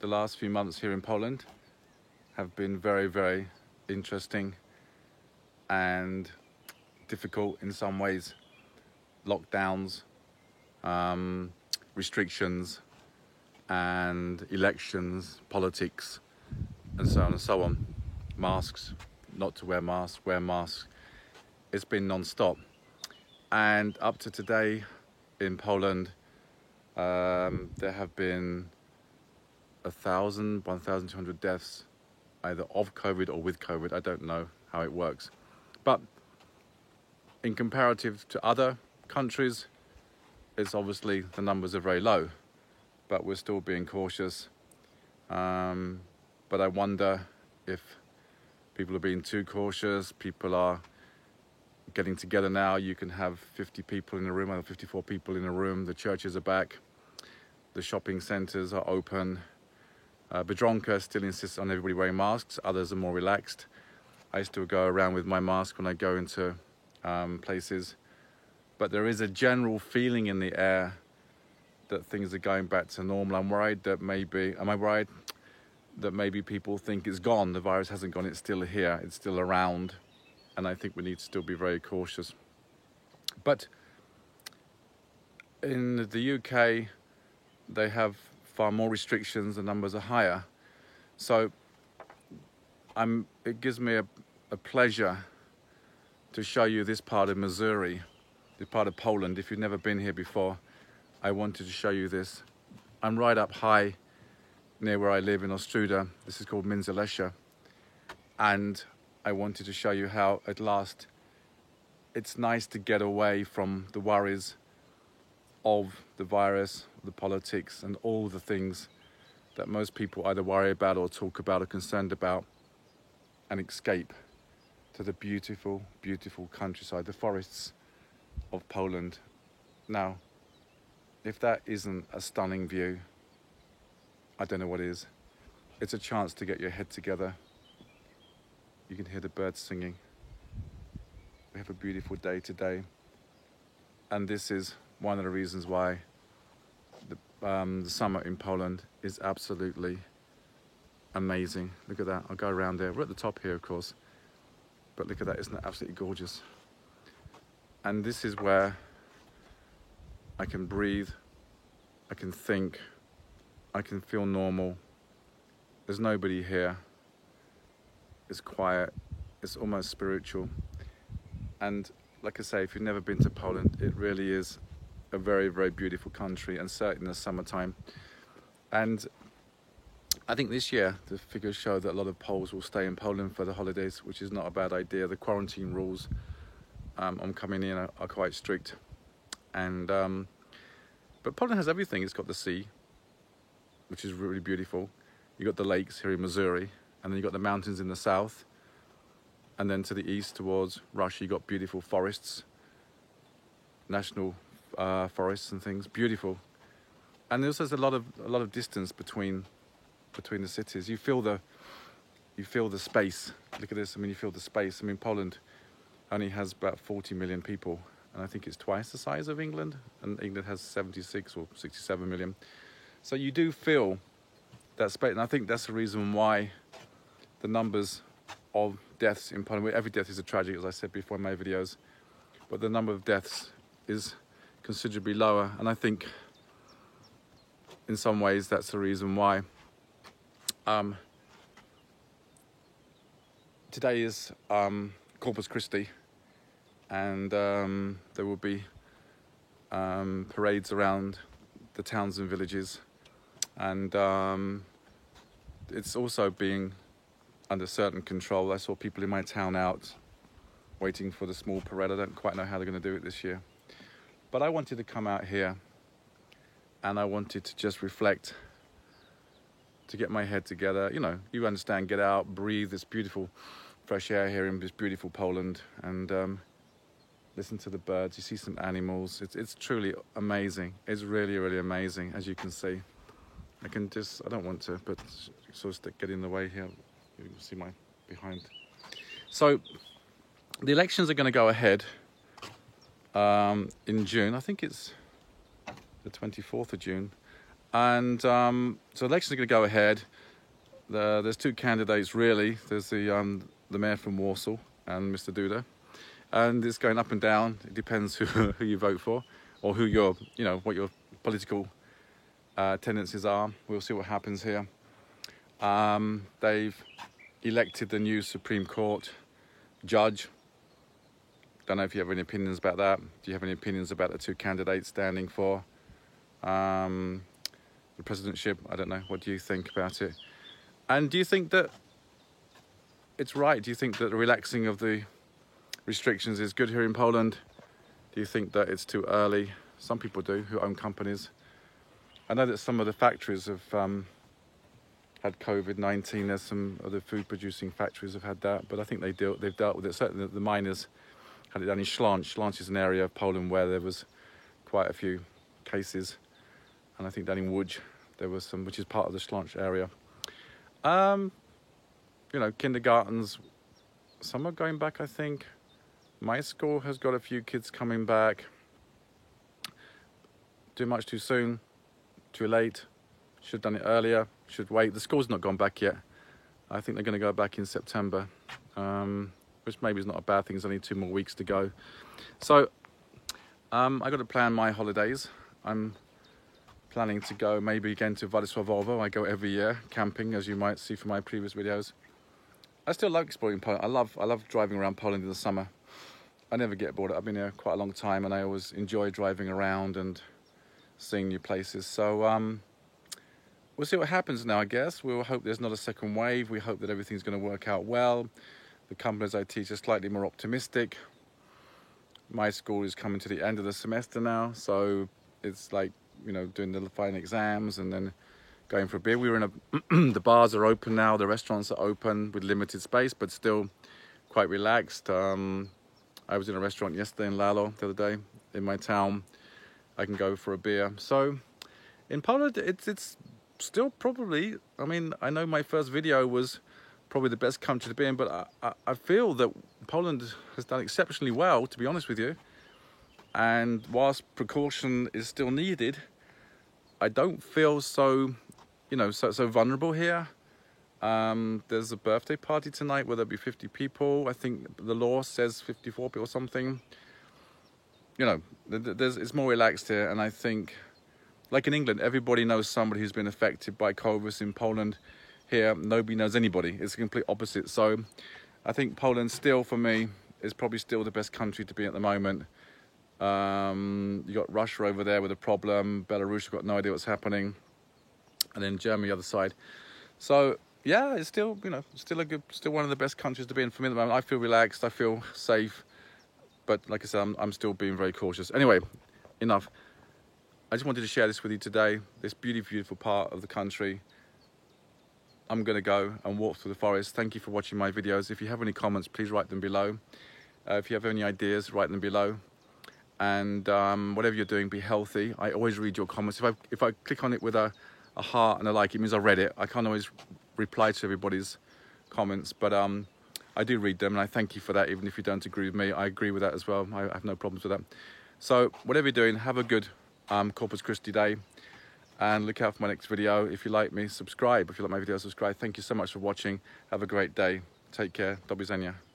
the last few months here in Poland have been very, very interesting and difficult in some ways. Lockdowns, restrictions, and elections, politics, and so on and so on. Masks, not to wear masks, wear masks. It's been non-stop. And up to today in Poland, there have been 1,200 deaths, either of COVID or with COVID. I don't know how it works. But in comparative to other countries, it's obviously the numbers are very low, but we're still being cautious. But I wonder if people are being too cautious. People are getting together now. You can have 50 people in a room, or 54 people in a room. The churches are back. The shopping centres are open. Biedronka still insists on everybody wearing masks. Others are more relaxed. I still go around with my mask when I go into places. But there is a general feeling in the air that things are going back to normal. I'm worried that maybe people think it's gone. The virus hasn't gone, it's still here, it's still around. And I think we need to still be very cautious. But in the UK, they have far more restrictions, the numbers are higher. So it gives me a pleasure to show you this part of Missouri, this part of Poland. If you've never been here before, I wanted to show you this. I'm right up high near where I live in Ostróda. This is called Międzylesie. And I wanted to show you how at last it's nice to get away from the worries of the virus, the politics, and all the things that most people either worry about or talk about or concerned about, and escape to the beautiful, beautiful countryside, the forests of Poland. Now, if that isn't a stunning view, I don't know what is. It's a chance to get your head together. You can hear the birds singing. We have a beautiful day today. And this is one of the reasons why the summer in Poland is absolutely amazing. Look at that. I'll go around there. We're at the top here, of course. But look at that. Isn't that absolutely gorgeous? And this is where I can breathe. I can think. I can feel normal. There's nobody here. It's quiet. It's almost spiritual. And like I say, if you've never been to Poland, it really is a very, very beautiful country, and certainly in the summertime. And I think this year the figures show that a lot of Poles will stay in Poland for the holidays, which is not a bad idea. The quarantine rules on coming in are quite strict. And but Poland has everything. It's got the sea, which is really beautiful. You've got the lakes here in Missouri, and then you've got the mountains in the south. And then to the east towards Russia, you've got beautiful forests, national forests and things, beautiful. And there's also a lot of distance between the cities. You feel the space. Look at this. I mean, you feel the space. I mean, Poland only has about 40 million people, and I think it's twice the size of England, and England has 76 or 67 million. So you do feel that space, and I think that's the reason why the numbers of deaths in Poland, every death is a tragedy, as I said before in my videos, but the number of deaths is considerably lower, and I think in some ways that's the reason why. Today is Corpus Christi, and there will be parades around the towns and villages, and it's also being under certain control. I saw people in my town out waiting for the small parade. I don't quite know how they're going to do it this year. But I wanted to come out here and I wanted to just reflect, to get my head together. You know, you understand, get out, breathe this beautiful fresh air here in this beautiful Poland, and listen to the birds. You see some animals. It's truly amazing. It's really, really amazing, as you can see. I don't want to, but sort of get in the way here. You can see my behind. So the elections are going to go ahead in June. I think it's the 24th of June. And so elections are going to go ahead. There's two candidates really. There's the mayor from Warsaw and Mr. Duda, and it's going up and down. It depends who you vote for, or who your, you know, what your political tendencies are. We'll see what happens here. They've elected the new Supreme Court judge. Don't know if you have any opinions about that. Do you have any opinions about the two candidates standing for the presidentship? I don't know. What do you think about it? And do you think that it's right? Do you think that the relaxing of the restrictions is good here in Poland? Do you think that it's too early? Some people do, who own companies. I know that some of the factories have had COVID-19. There's some other food-producing factories have had that, but I think they've dealt with it. Certainly the miners had it done in Śląsk. Śląsk is an area of Poland where there was quite a few cases, and I think down in Łódź there was some, which is part of the Śląsk area. You know, kindergartens, some are going back, I think. My school has got a few kids coming back. Too much too soon, too late. Should have done it earlier, should wait. The school's not gone back yet. I think they're going to go back in September, which maybe is not a bad thing. There's only 2 more weeks to go. So I got to plan my holidays. I'm planning to go maybe again to Władysławowo. I go every year camping, as you might see from my previous videos. I still like exploring Poland. I love driving around Poland in the summer. I never get bored. I've been here quite a long time, and I always enjoy driving around and seeing new places. So we'll see what happens now, I guess. We'll hope there's not a second wave. We hope that everything's going to work out well. The companies I teach are slightly more optimistic. My school is coming to the end of the semester now, so it's like, you know, doing the final exams and then going for a beer. We were in the bars are open now, the restaurants are open with limited space, but still quite relaxed. I was in a restaurant yesterday in Lalo the other day in my town. I can go for a beer. So in Poland, it's still probably, I mean, I know my first video was probably the best country to be in, but I feel that Poland has done exceptionally well, to be honest with you. And whilst precaution is still needed, I don't feel so, you know, so vulnerable here. There's a birthday party tonight where there'll be 50 people. I think the law says 54 people or something. You know, it's more relaxed here, and I think, like in England, everybody knows somebody who's been affected by COVID. In Poland, here, nobody knows anybody. It's the complete opposite. So I think Poland still, for me, is probably still the best country to be at the moment. You got Russia over there with a problem. Belarus, got no idea what's happening. And then Germany, the other side. So yeah, it's still, you know, still one of the best countries to be in for me at the moment. I feel relaxed, I feel safe, but like I said, I'm still being very cautious. Anyway, enough. I just wanted to share this with you today. This beautiful part of the country. I'm going to go and walk through the forest. Thank you for watching my videos. If you have any comments, please write them below. If you have any ideas, write them below. And whatever you're doing, be healthy. I always read your comments. If I click on it with a heart and a like, it means I read it. I can't always reply to everybody's comments, but I do read them, and I thank you for that. Even if you don't agree with me, I agree with that as well. I have no problems with that. So whatever you're doing, have a good Corpus Christi day, and look out for my next video. If you like me, subscribe. If you like my videos, subscribe. Thank you so much for watching. Have a great day. Take care. Do widzenia.